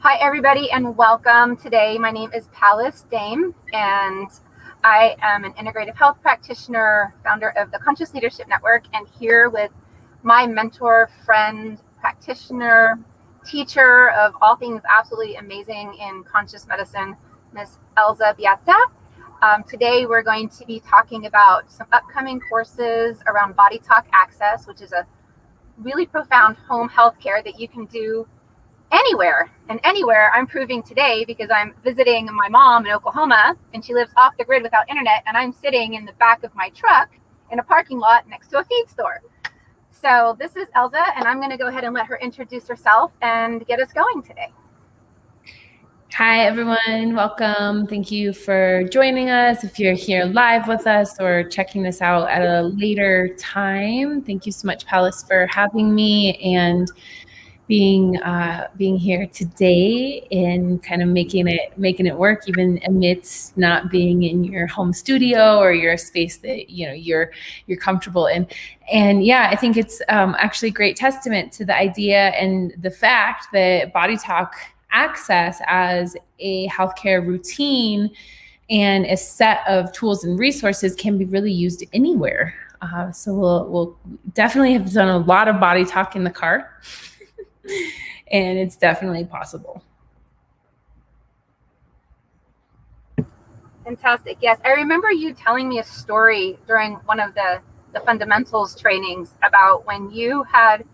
Hi, everybody, and welcome. Today, my name is Pallas Dame, and I am an integrative health practitioner, founder of the Conscious Leadership Network, and here with my mentor, friend, practitioner, teacher of all things absolutely amazing in conscious medicine, Miss Elzabieta. Today, we're going to be talking about some upcoming courses around BodyTalk Access, which is a really profound home health care that you can do anywhere. And anywhere I'm proving today because I'm visiting my mom in Oklahoma and she lives off the grid without internet, and I'm sitting in the back of my truck in a parking lot next to a feed store. So this is Elza, and I'm going to go ahead and let her introduce herself and get us going today. Hi, everyone. Welcome. Thank you for joining us. If you're here live with us or checking this out at a later time, thank you so much, Pallas, for having me and being here today and kind of making it work, even amidst not being in your home studio or your space that you're comfortable in. And yeah, I think it's actually a great testament to the idea and the fact that BodyTalk Access as a healthcare routine and a set of tools and resources can be really used anywhere. So we'll definitely have done a lot of body talk in the car. And it's definitely possible. Fantastic. Yes, I remember you telling me a story during one of the fundamentals trainings about when you had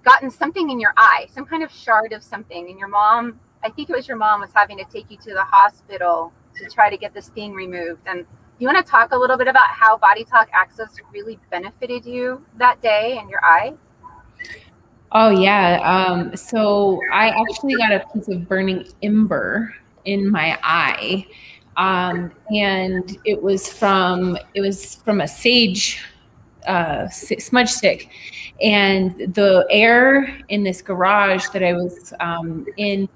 gotten something in your eye, some kind of shard of something, and your mom, I think it was your mom, was having to take you to the hospital to try to get this thing removed. And you want to talk a little bit about how BodyTalk Access really benefited you that day in your eye? Oh, yeah. So I actually got a piece of burning ember in my eye. And it was from a sage smudge stick. And the air in this garage that I was in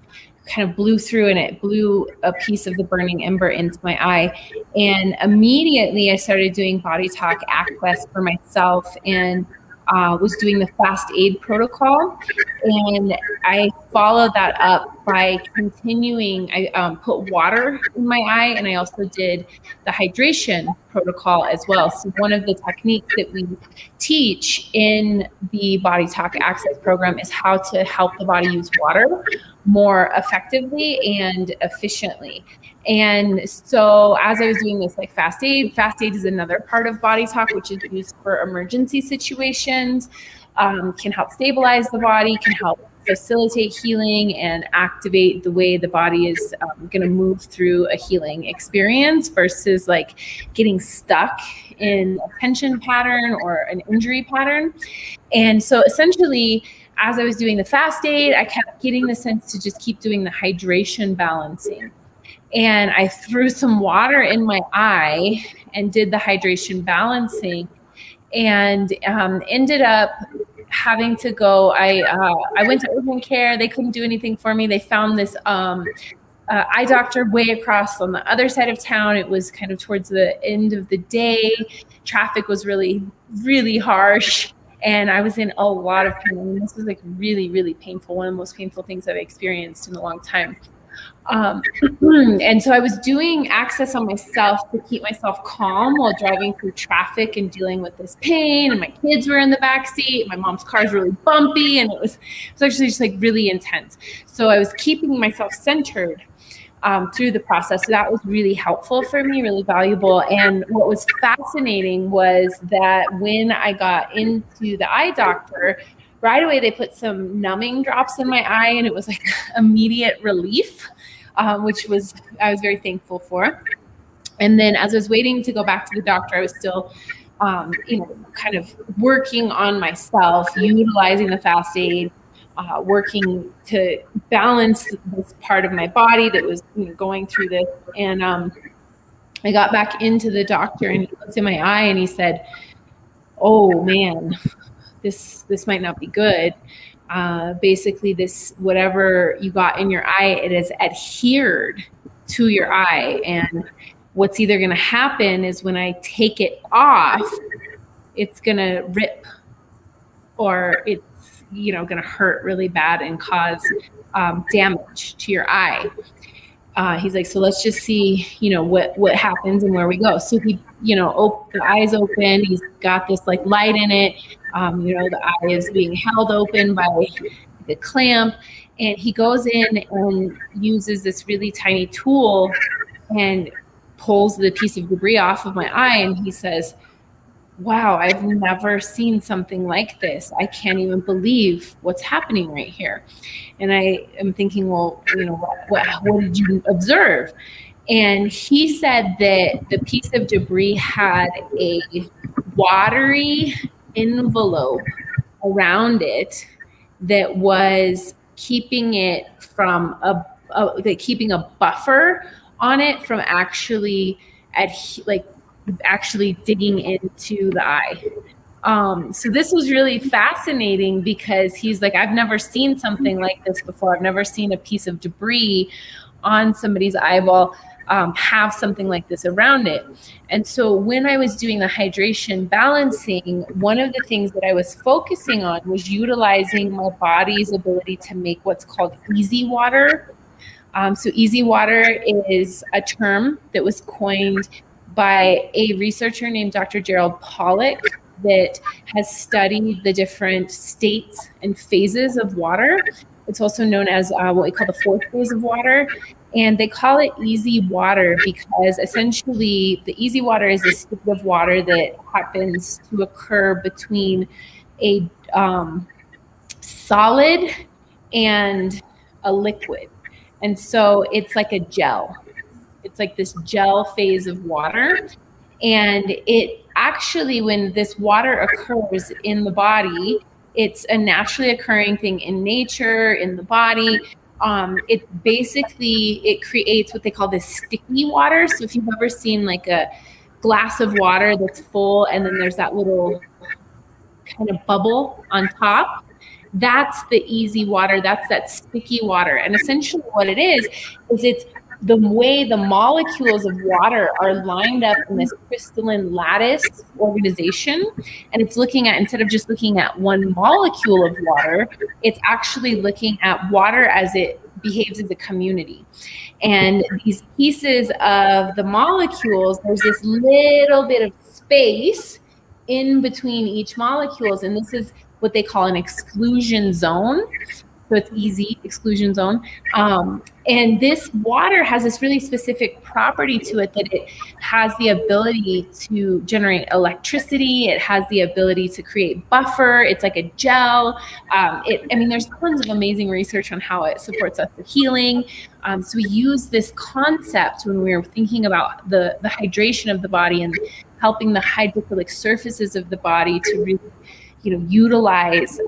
kind of blew through, and it blew a piece of the burning ember into my eye. And immediately I started doing BodyTalk Access for myself and was doing the fast aid protocol. And I followed that up by continuing, I put water in my eye, and I also did the hydration protocol as well. So one of the techniques that we teach in the BodyTalk Access program is how to help the body use water more effectively and efficiently. And so as I was doing this, like fast aid is another part of BodyTalk, which is used for emergency situations, can help stabilize the body, can help facilitate healing and activate the way the body is going to move through a healing experience versus like getting stuck in a tension pattern or an injury pattern. And so essentially, as I was doing the fast aid, I kept getting the sense to just keep doing the hydration balancing. And I threw some water in my eye and did the hydration balancing, and ended up having to go. I went to urgent care. They couldn't do anything for me. They found this eye doctor way across on the other side of town. It was kind of towards the end of the day. Traffic was really, really harsh. And I was in a lot of pain. And this was like really, really painful. One of the most painful things I've experienced in a long time. And so I was doing access on myself to keep myself calm while driving through traffic and dealing with this pain. And my kids were in the back seat. My mom's car is really bumpy, and it was actually just like really intense. So I was keeping myself centered through the process. So that was really helpful for me, really valuable. And what was fascinating was that when I got into the eye doctor, right away they put some numbing drops in my eye, and it was like immediate relief, which I was very thankful for. And then as I was waiting to go back to the doctor, I was still kind of working on myself, utilizing the fast aid, working to balance this part of my body that was going through this. And I got back into the doctor, and he looked in my eye and he said, "Oh man, this might not be good. Basically this, whatever you got in your eye, it has adhered to your eye. And what's either going to happen is when I take it off, it's going to rip, or it's going to hurt really bad and cause damage to your eye. He's like, so let's just see, what happens and where we go. So he, the eye's open. He's got this like light in it. The eye is being held open by the clamp, and he goes in and uses this really tiny tool and pulls the piece of debris off of my eye. And he says, wow, I've never seen something like this. I can't even believe what's happening right here. And I am thinking, well, what did you observe? And he said that the piece of debris had a watery envelope around it that was keeping it from keeping a buffer on it from actually digging into the eye. So this was really fascinating because he's like, I've never seen something like this before. I've never seen a piece of debris on somebody's eyeball have something like this around it. And so when I was doing the hydration balancing, one of the things that I was focusing on was utilizing my body's ability to make what's called easy water. So easy water is a term that was coined by a researcher named Dr. Gerald Pollack that has studied the different states and phases of water. It's also known as what we call the fourth phase of water. And they call it easy water because essentially the easy water is a state of water that happens to occur between a solid and a liquid. And so it's like a gel. It's like this gel phase of water. And it actually, when this water occurs in the body, it's a naturally occurring thing in nature, in the body. It creates what they call this sticky water. So if you've ever seen like a glass of water that's full and then there's that little kind of bubble on top, that's the easy water. That's that sticky water. And essentially what it is it's the way the molecules of water are lined up in this crystalline lattice organization. And it's looking at, instead of just looking at one molecule of water, it's actually looking at water as it behaves as a community. And these pieces of the molecules, there's this little bit of space in between each molecules. And this is what they call an exclusion zone. So it's easy exclusion zone. And this water has this really specific property to it that it has the ability to generate electricity. It has the ability to create buffer. It's like a gel. There's tons of amazing research on how it supports us with healing. So we use this concept when we're thinking about the hydration of the body and helping the hydrophilic surfaces of the body to really utilize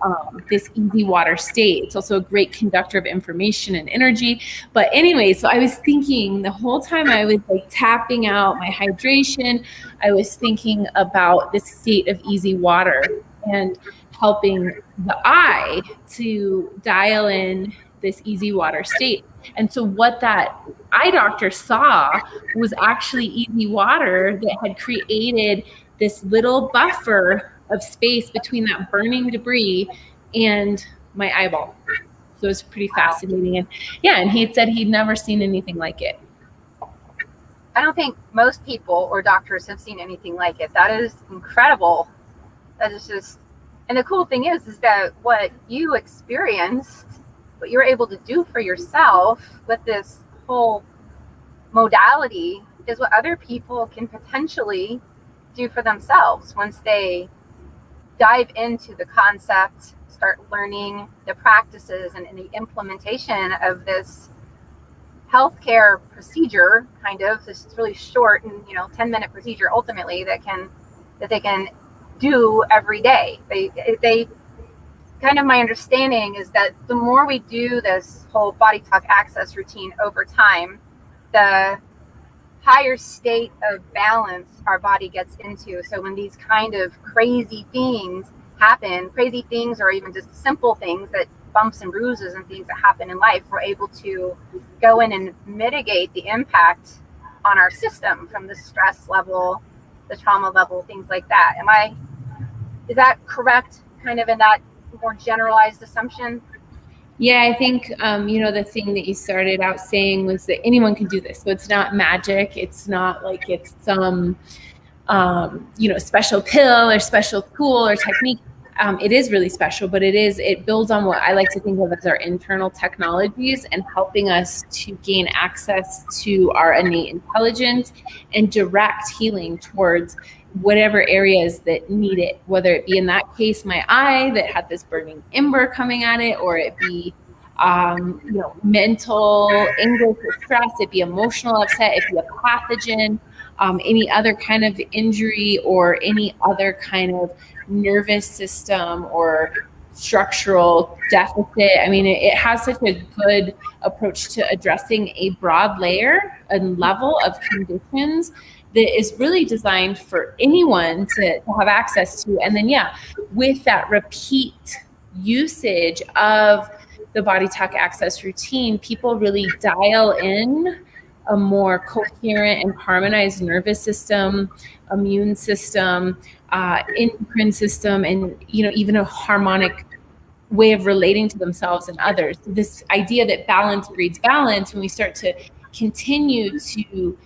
this easy water state. It's also a great conductor of information and energy. But anyway, so I was thinking the whole time I was like tapping out my hydration, I was thinking about this state of easy water and helping the eye to dial in this easy water state. And so what that eye doctor saw was actually easy water that had created this little buffer of space between that burning debris and my eyeball. So it's pretty fascinating. And he had said he'd never seen anything like it. I don't think most people or doctors have seen anything like it. That is incredible. That is just, and the cool thing is that what you experienced, what you're able to do for yourself with this whole modality is what other people can potentially do for themselves once they dive into the concept, start learning the practices and the implementation of this healthcare procedure, kind of this really short and 10-minute procedure ultimately that they can do every day. They kind of, my understanding is that the more we do this whole BodyTalk Access routine over time, the higher state of balance our body gets into. So when these kind of crazy things happen, crazy things or even just simple things, that bumps and bruises and things that happen in life, we're able to go in and mitigate the impact on our system from the stress level, the trauma level, things like that. Is that correct, kind of in that more generalized assumption? Yeah, I think, the thing that you started out saying was that anyone can do this. So it's not magic. It's not like it's some, special pill or special tool or technique. It is really special, but it builds on what I like to think of as our internal technologies and helping us to gain access to our innate intelligence and direct healing towards whatever areas that need it, whether it be in that case, my eye that had this burning ember coming at it, or it be, mental anguish or stress, it be emotional upset, it be a pathogen, any other kind of injury or any other kind of nervous system or structural deficit. I mean, it has such a good approach to addressing a broad layer and level of conditions that is really designed for anyone to have access to. And then, with that repeat usage of the BodyTalk Access routine, people really dial in a more coherent and harmonized nervous system, immune system, endocrine system, and even a harmonic way of relating to themselves and others. This idea that balance breeds balance, when we start to continue to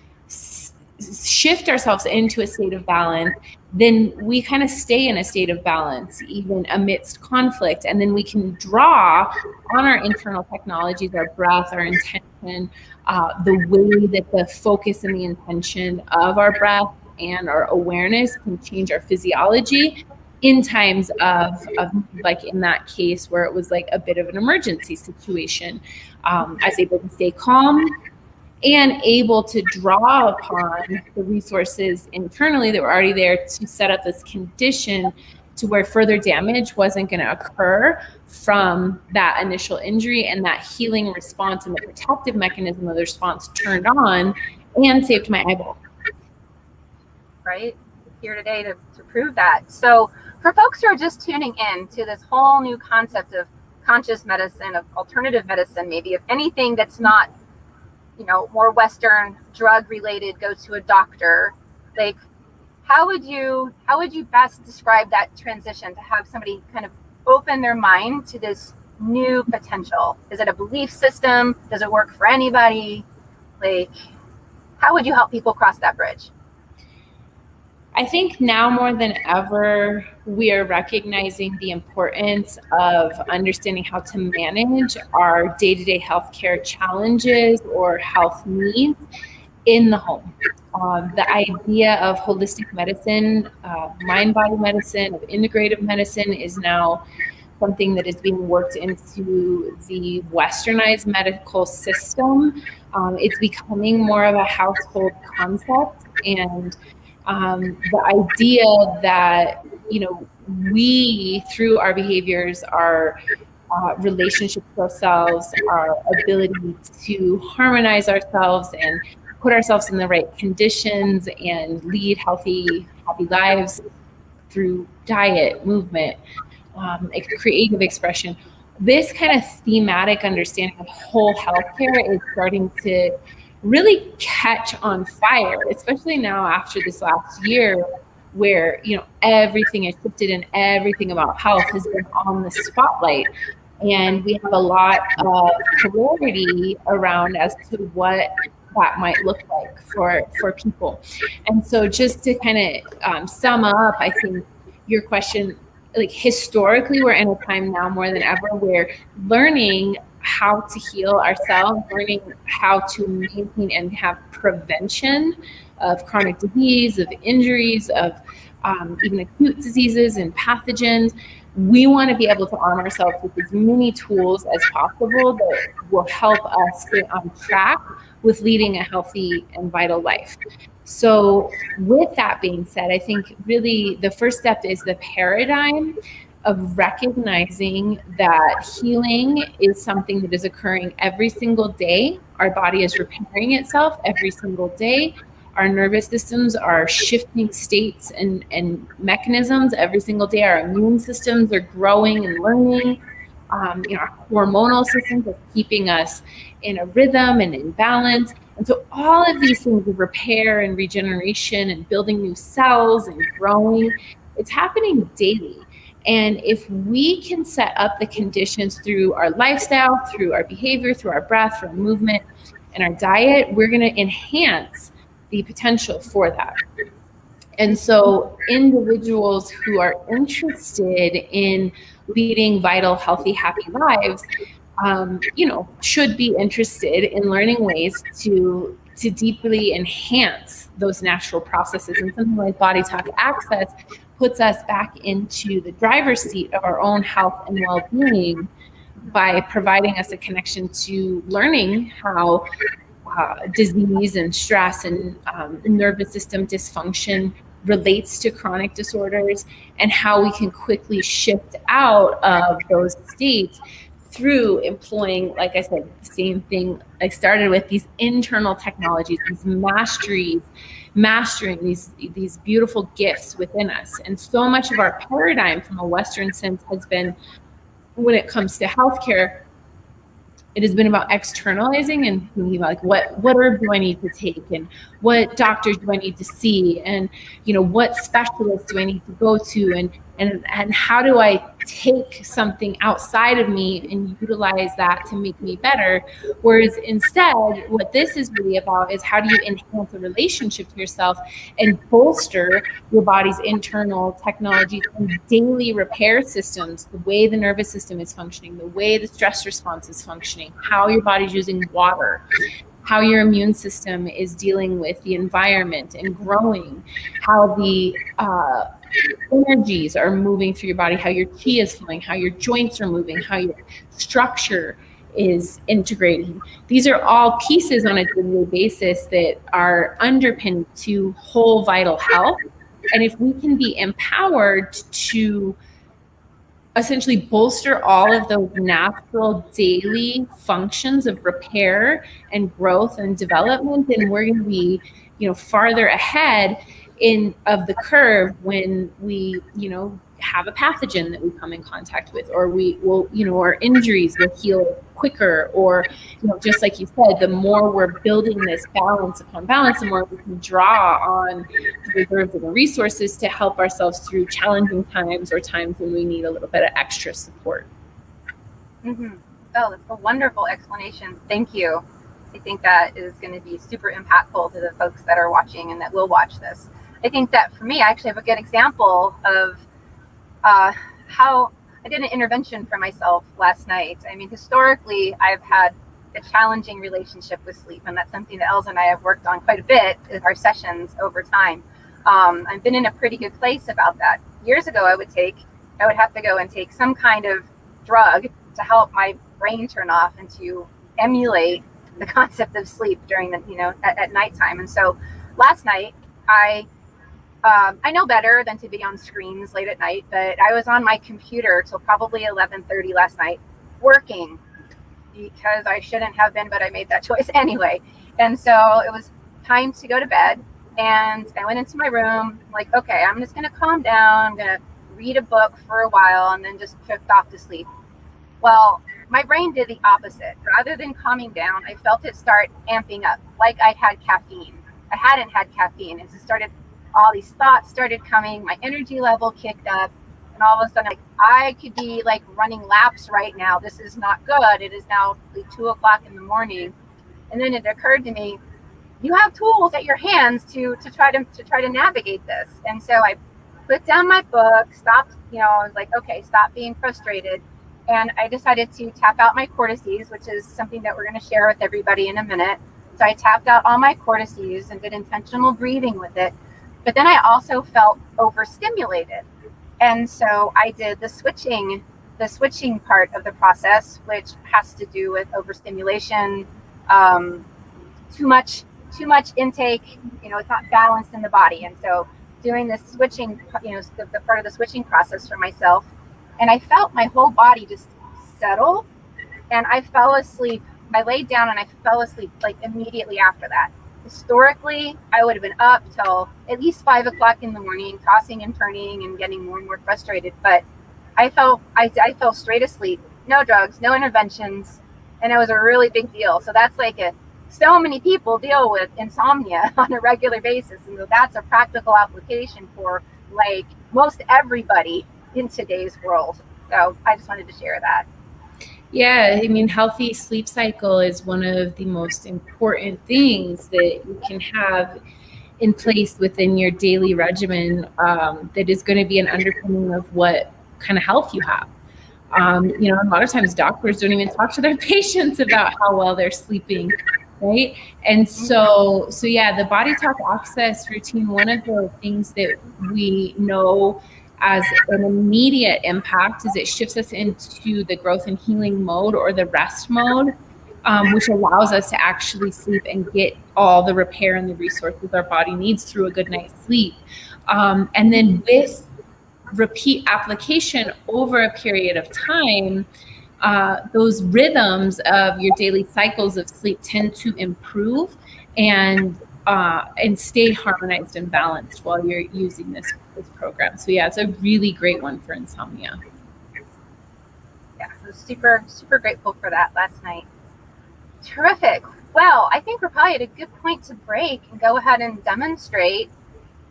shift ourselves into a state of balance, then we kind of stay in a state of balance even amidst conflict, and then we can draw on our internal technologies, our breath, our intention, the way that the focus and the intention of our breath and our awareness can change our physiology in times of like in that case where it was like a bit of an emergency situation. I was able to stay calm and able to draw upon the resources internally that were already there to set up this condition to where further damage wasn't going to occur from that initial injury, and that healing response and the protective mechanism of the response turned on and saved my eyeball. Right? Here today to prove that. So for folks who are just tuning in to this whole new concept of conscious medicine, of alternative medicine, maybe of anything that's not more Western drug related, go to a doctor, like how would you best describe that transition to have somebody kind of open their mind to this new potential? Is it a belief system? Does it work for anybody? Like, how would you help people cross that bridge? I think now more than ever, we are recognizing the importance of understanding how to manage our day-to-day healthcare challenges or health needs in the home. The idea of holistic medicine, mind-body medicine, of integrative medicine is now something that is being worked into the westernized medical system. It's becoming more of a household concept, and the idea that, we, through our behaviors, our relationship to ourselves, our ability to harmonize ourselves and put ourselves in the right conditions and lead healthy, happy lives through diet, movement, creative expression. This kind of thematic understanding of whole healthcare is starting to really catch on fire, especially now after this last year where, everything has shifted and everything about health has been on the spotlight. And we have a lot of clarity around as to what that might look like for people. And so just to kind of sum up, I think your question, like historically, we're in a time now more than ever where learning how to heal ourselves, learning how to maintain and have prevention of chronic disease, of injuries, of even acute diseases and pathogens. We want to be able to arm ourselves with as many tools as possible that will help us stay on track with leading a healthy and vital life. So with that being said, I think really the first step is the paradigm of recognizing that healing is something that is occurring every single day. Our body is repairing itself every single day. Our nervous systems are shifting states and mechanisms every single day. Our immune systems are growing and learning. Our hormonal systems are keeping us in a rhythm and in balance. And so all of these things of repair and regeneration and building new cells and growing, it's happening daily. And if we can set up the conditions through our lifestyle, through our behavior, through our breath, through our movement, and our diet, we're going to enhance the potential for that. And so individuals who are interested in leading vital, healthy, happy lives, should be interested in learning ways to deeply enhance those natural processes. And something like BodyTalk Access puts us back into the driver's seat of our own health and well-being by providing us a connection to learning how disease and stress and nervous system dysfunction relates to chronic disorders, and how we can quickly shift out of those states through employing, like I said, the same thing I started with, these internal technologies, these mastering these beautiful gifts within us. And so much of our paradigm from a Western sense has been, when it comes to healthcare, it has been about externalizing and thinking about, like, what herb do I need to take, and what doctors do I need to see, and what specialists do I need to go to, and how do I take something outside of me and utilize that to make me better. Whereas instead, what this is really about is, how do you enhance a relationship to yourself and bolster your body's internal technology and daily repair systems, the way the nervous system is functioning, the way the stress response is functioning, how your body's using water, how your immune system is dealing with the environment and growing, how the energies are moving through your body, how your chi is flowing, how your joints are moving, how your structure is integrating. These are all pieces on a daily basis that are underpinned to whole vital health. And if we can be empowered to essentially bolster all of those natural daily functions of repair and growth and development, then we're going to be, farther ahead of the curve when we, have a pathogen that we come in contact with, or we will, our injuries will heal quicker, or, just like you said, the more we're building this balance upon balance, the more we can draw on the reserves and the resources to help ourselves through challenging times, or times when we need a little bit of extra support. Mm-hmm. Oh, that's a wonderful explanation. Thank you. I think that is going to be super impactful to the folks that are watching and that will watch this. I think that for me, I actually have a good example of how I did an intervention for myself last night. I mean, historically, I've had a challenging relationship with sleep, and that's something that Elza and I have worked on quite a bit in our sessions over time. I've been in a pretty good place about that. Years ago, I would have to go and take some kind of drug to help my brain turn off and to emulate the concept of sleep during the, at nighttime. And so last night, I know better than to be on screens late at night, but I was on my computer till probably 11:30 last night working, because I shouldn't have been, but I made that choice anyway. And so it was time to go to bed, and I went into my room like, okay, I'm just going to calm down. I'm going to read a book for a while and then just drift off to sleep. Well, my brain did the opposite. Rather than calming down, I felt it start amping up, like I'd had caffeine. I hadn't had caffeine. It just all these thoughts started coming. My energy level kicked up, and all of a sudden, I could be like running laps right now. This is not good. It is now like 2:00 in the morning. And then it occurred to me, you have tools at your hands to try to navigate this. And so I put down my book, stopped, I was like, okay, stop being frustrated. And I decided to tap out my cortices, which is something that we're going to share with everybody in a minute. So I tapped out all my cortices and did intentional breathing with it. But then I also felt overstimulated. And so I did the switching part of the process, which has to do with overstimulation, too much intake, it's not balanced in the body. And so doing this switching, the part of the switching process for myself, and I felt my whole body just settle, and I fell asleep. I laid down and I fell asleep like immediately after that. Historically, I would have been up till at least 5:00 in the morning, tossing and turning and getting more and more frustrated. But I fell straight asleep, no drugs, no interventions, and it was a really big deal. So that's so many people deal with insomnia on a regular basis, and so that's a practical application for like most everybody in today's world. So I just wanted to share that. Yeah, I mean, healthy sleep cycle is one of the most important things that you can have in place within your daily regimen, that is going to be an underpinning of what kind of health you have. A lot of times doctors don't even talk to their patients about how well they're sleeping, right? And so yeah, the Body Talk Access routine, one of the things that we know as an immediate impact is it shifts us into the growth and healing mode, or the rest mode, which allows us to actually sleep and get all the repair and the resources our body needs through a good night's sleep. And then with repeat application over a period of time, those rhythms of your daily cycles of sleep tend to improve and stay harmonized and balanced while you're using this program. So yeah, it's a really great one for insomnia. Yeah, I was super, super grateful for that last night. Terrific. Well, I think we're probably at a good point to break and go ahead and demonstrate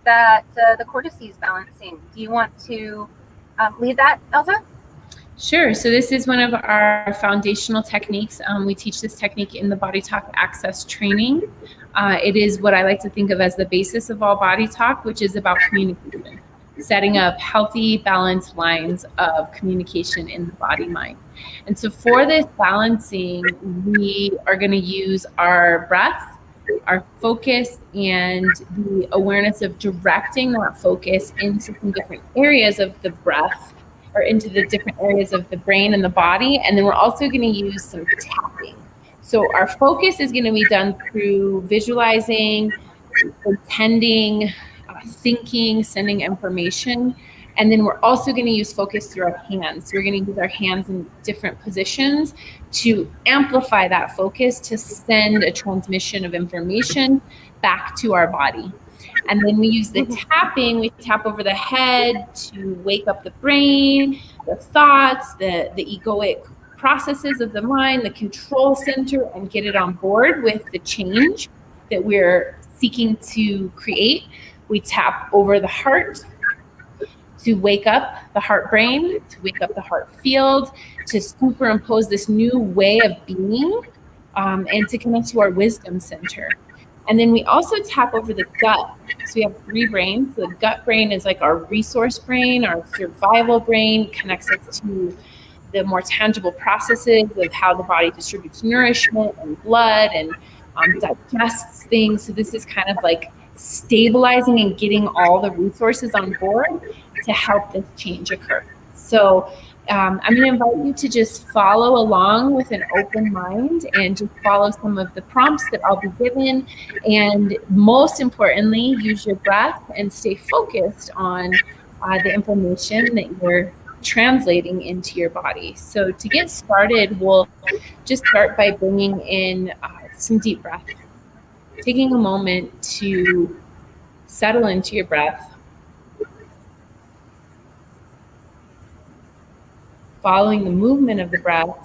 that the Cortices balancing. Do you want to lead that, Elza? Sure. So this is one of our foundational techniques. We teach this technique in the BodyTalk Access training. It is what I like to think of as the basis of all Body Talk, which is about communication, setting up healthy, balanced lines of communication in the body-mind. And so for this balancing, we are going to use our breath, our focus, and the awareness of directing that focus into some different areas of the breath, or into the different areas of the brain and the body. And then we're also going to use some tapping. So our focus is going to be done through visualizing, intending, thinking, sending information. And then we're also going to use focus through our hands. So we're going to use our hands in different positions to amplify that focus, to send a transmission of information back to our body. And then we use the tapping. We tap over the head to wake up the brain, the thoughts, the egoic processes of the mind, the control center, and get it on board with the change that we're seeking to create. We tap over the heart to wake up the heart brain, to wake up the heart field, to superimpose this new way of being, and to connect to our wisdom center. And then we also tap over the gut. So we have 3 brains. The gut brain is like our resource brain, our survival brain, connects us to the more tangible processes of how the body distributes nourishment and blood and digests things. So this is kind of like stabilizing and getting all the resources on board to help this change occur. So I'm going to invite you to just follow along with an open mind and just follow some of the prompts that I'll be given. And most importantly, use your breath and stay focused on the information that you're translating into your body. So to get started, we'll just start by bringing in some deep breath, taking a moment to settle into your breath, following the movement of the breath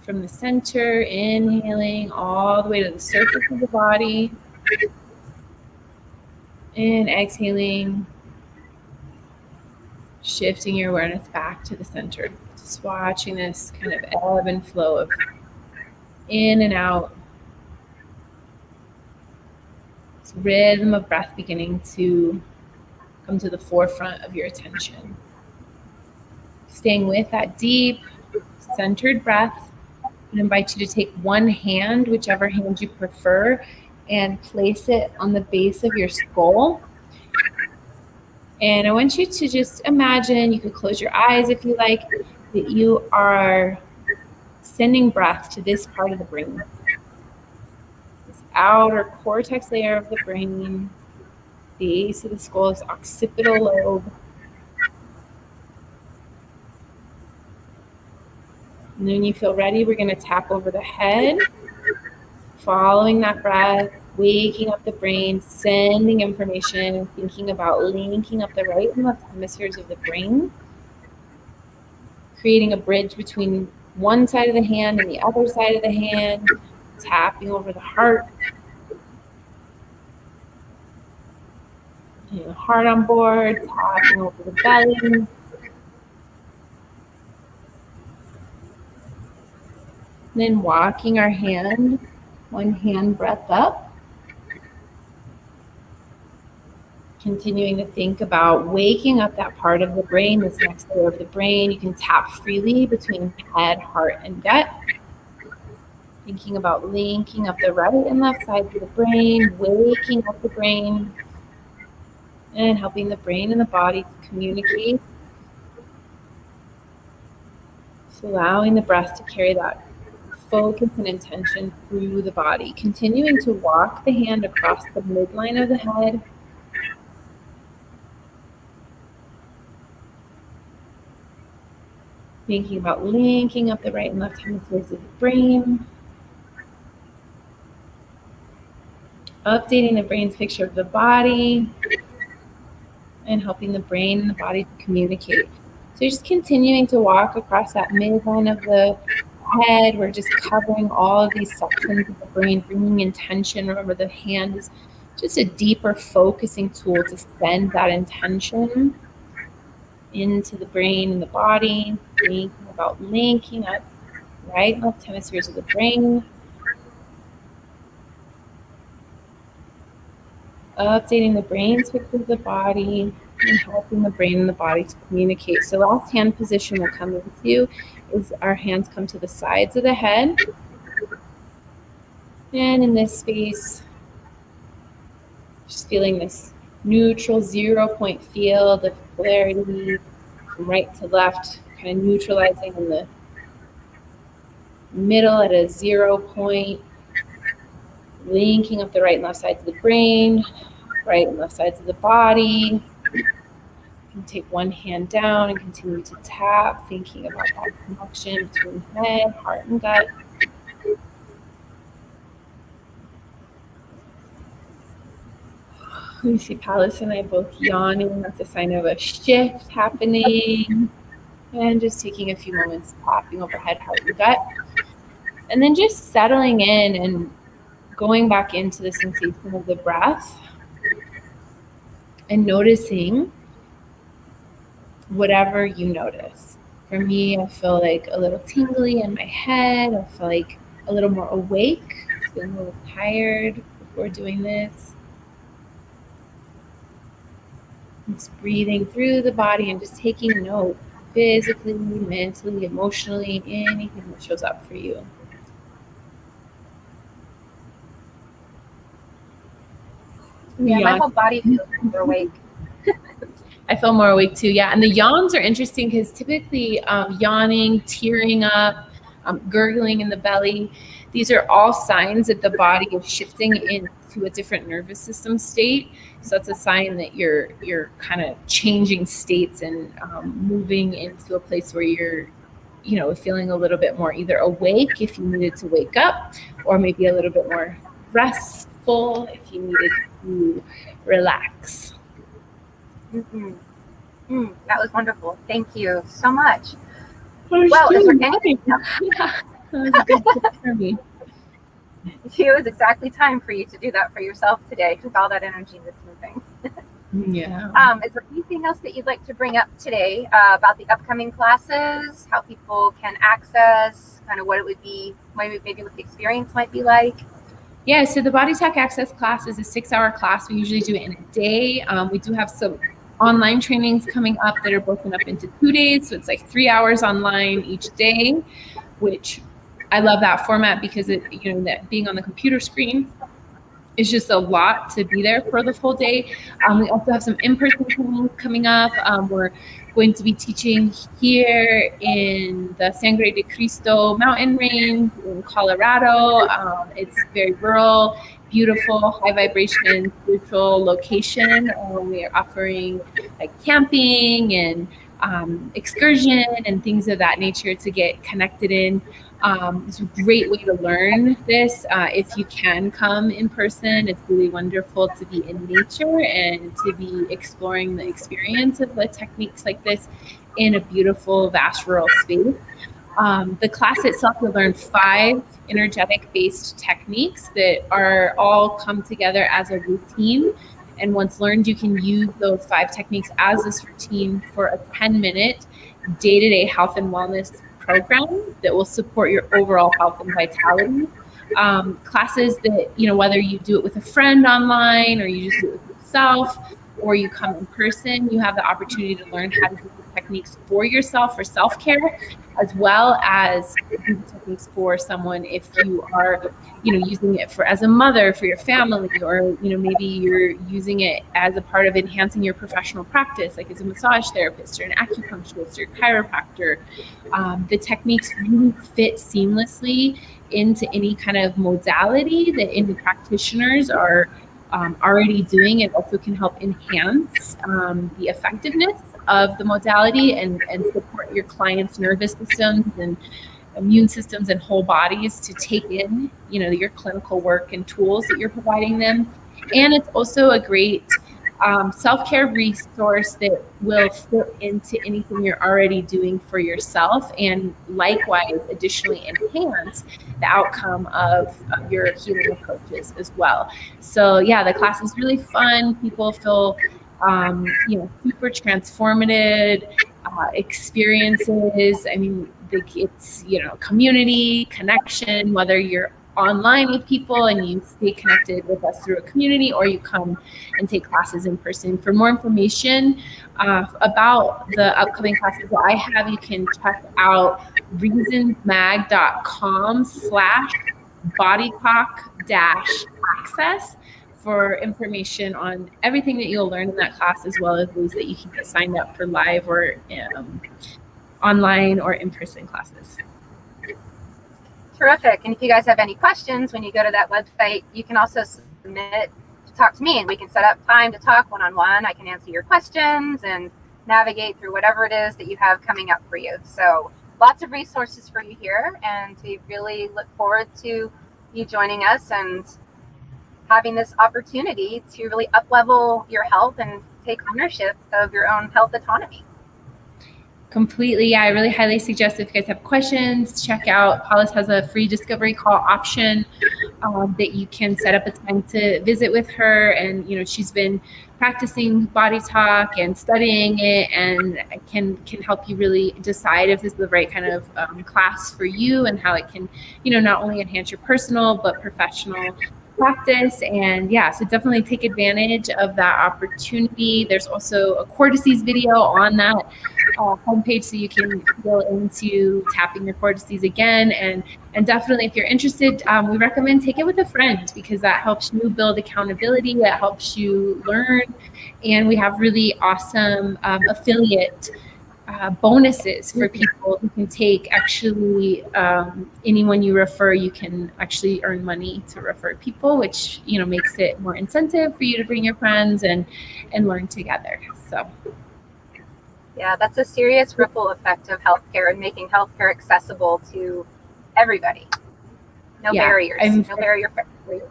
from the center, inhaling all the way to the surface of the body, and exhaling, shifting your awareness back to the center. Just watching this kind of ebb and flow of in and out. This rhythm of breath beginning to come to the forefront of your attention. Staying with that deep, centered breath, I invite you to take one hand, whichever hand you prefer, and place it on the base of your skull. And I want you to just imagine, you could close your eyes if you like, that you are sending breath to this part of the brain. This outer cortex layer of the brain, base of the skull, is occipital lobe. And then when you feel ready, we're going to tap over the head, following that breath, waking up the brain, sending information, and thinking about linking up the right and left hemispheres of the brain, creating a bridge between one side of the hand and the other side of the hand, tapping over the heart, the heart on board, tapping over the belly. Then walking our hand, one hand breath up. Continuing to think about waking up that part of the brain, this next layer of the brain. You can tap freely between head, heart, and gut. Thinking about linking up the right and left sides of the brain, waking up the brain, and helping the brain and the body to communicate. So allowing the breath to carry that focus and intention through the body. Continuing to walk the hand across the midline of the head. Thinking about linking up the right and left hemispheres of the brain. Updating the brain's picture of the body. And helping the brain and the body to communicate. So you're just continuing to walk across that midline of the head. We're just covering all of these sections of the brain, bringing intention. Remember, the hand is just a deeper focusing tool to send that intention into the brain and the body. Thinking about linking up right and left hemispheres of the brain. Updating the brain's picture of the body and helping the brain and the body to communicate. So last hand position we'll come into is our hands come to the sides of the head. And in this space, just feeling this neutral 0 point field of polarity from right to left, kind of neutralizing in the middle at a 0 point, linking up the right and left sides of the brain, right and left sides of the body. You can take one hand down and continue to tap, thinking about that connection between head, heart, and gut. We see Pallas and I both yawning. That's a sign of a shift happening. And just taking a few moments tapping over head, heart, and gut. And then just settling in and going back into the sensation of the breath and noticing whatever you notice. For me, I feel like a little tingly in my head. I feel like a little more awake, feeling a little tired before doing this. Just breathing through the body and just taking note physically, mentally, emotionally, anything that shows up for you. Yeah, my whole body feels more awake. I feel more awake too, yeah. And the yawns are interesting because typically yawning, tearing up, gurgling in the belly, these are all signs that the body is shifting into a different nervous system state. So that's a sign that you're kind of changing states and moving into a place where you're, feeling a little bit more either awake if you needed to wake up, or maybe a little bit more restful if you needed to relax. Mm-hmm. That was wonderful. Thank you so much. Well, is there anything else? Yeah, that was a good tip for me. It was exactly time for you to do that for yourself today with all that energy that's moving. Yeah. Is there anything else that you'd like to bring up today about the upcoming classes, how people can access, kind of what it would be, maybe what the experience might be like? Yeah, so the BodyTalk Access class is a 6-hour class. We usually do it in a day. We do have some online trainings coming up that are broken up into 2 days. So it's like 3 hours online each day, which I love that format because that being on the computer screen is just a lot to be there for the full day. We also have some in-person trainings coming up. We're going to be teaching here in the Sangre de Cristo mountain range in Colorado. It's very rural, beautiful, high vibration, spiritual location. We are offering like camping and excursion and things of that nature to get connected in. It's a great way to learn this. If you can come in person, it's really wonderful to be in nature and to be exploring the experience of the techniques like this in a beautiful, vast rural space. The class itself will learn 5 energetic-based techniques that are all come together as a routine And once learned, you can use those 5 techniques as this routine for a 10-minute day-to-day health and wellness program that will support your overall health and vitality. Classes that, whether you do it with a friend online or you just do it with yourself or you come in person, you have the opportunity to learn how to do the techniques for yourself for self-care, as well as do the techniques for someone if you are, using it as a mother for your family, or, maybe you're using it as a part of enhancing your professional practice, like as a massage therapist or an acupuncturist or chiropractor. The techniques really fit seamlessly into any kind of modality that any practitioners are already doing. It also can help enhance the effectiveness of the modality and support your clients' nervous systems and immune systems and whole bodies to take in, your clinical work and tools that you're providing them. And it's also a great self-care resource that will fit into anything you're already doing for yourself, and likewise additionally enhance the outcome of your healing approaches as well. So yeah, the class is really fun. People feel super transformative experiences. I mean, it's community connection, whether you're online with people and you stay connected with us through a community, or you come and take classes in person. For more information about the upcoming classes that I have, you can check out reasonsmag.com/BodyTalk-Access for information on everything that you'll learn in that class, as well as ways that you can get signed up for live or online or in-person classes. Terrific. And if you guys have any questions when you go to that website, you can also submit to talk to me, and we can set up time to talk one-on-one. I can answer your questions and navigate through whatever it is that you have coming up for you. So lots of resources for you here, and we really look forward to you joining us and having this opportunity to really up-level your health and take ownership of your own health autonomy. Completely. Yeah, I really highly suggest, if you guys have questions, check out, Pallas has a free discovery call option that you can set up a time to visit with her. And, she's been practicing Body Talk and studying it, and can help you really decide if this is the right kind of class for you, and how it can, not only enhance your personal but professional practice. And yeah, so definitely take advantage of that opportunity. There's also a Cortices video on that homepage, so you can go into tapping your cortices again. And definitely, if you're interested, we recommend take it with a friend, because that helps you build accountability, that helps you learn. And we have really awesome affiliate bonuses for people who can take. Actually, anyone you refer, you can actually earn money to refer people, which makes it more incentive for you to bring your friends and learn together. So yeah, that's a serious ripple effect of healthcare, and making healthcare accessible to everybody. No barriers. No barrier for everyone.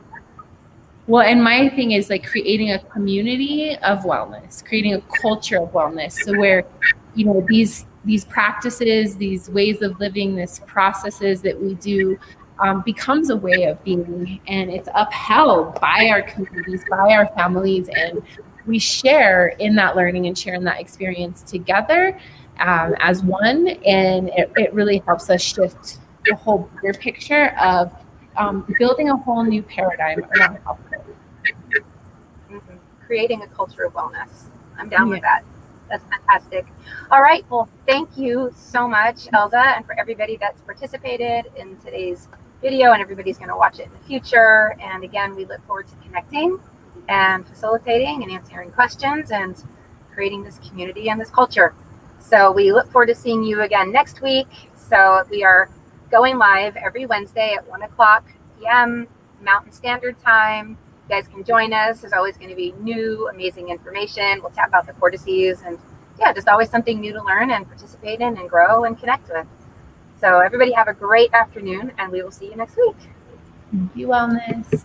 Well, and my thing is like creating a community of wellness, creating a culture of wellness. So where, these practices, these ways of living, these processes that we do becomes a way of being, and it's upheld by our communities, by our families, and we share in that learning and share in that experience together as one. And it really helps us shift the whole bigger picture of building a whole new paradigm around healthcare. Mm-hmm. Creating a culture of wellness. I'm down with that. That's fantastic. All right. Well, thank you so much, Elza, and for everybody that's participated in today's video, and everybody's going to watch it in the future. And again, we look forward to connecting and facilitating and answering questions and creating this community and this culture. So we look forward to seeing you again next week. So we are going live every Wednesday at 1:00 p.m. Mountain Standard Time. You guys can join us. There's always going to be new, amazing information. We'll tap out the cortices, and yeah, just always something new to learn and participate in and grow and connect with. So everybody have a great afternoon, and we will see you next week. Be wellness.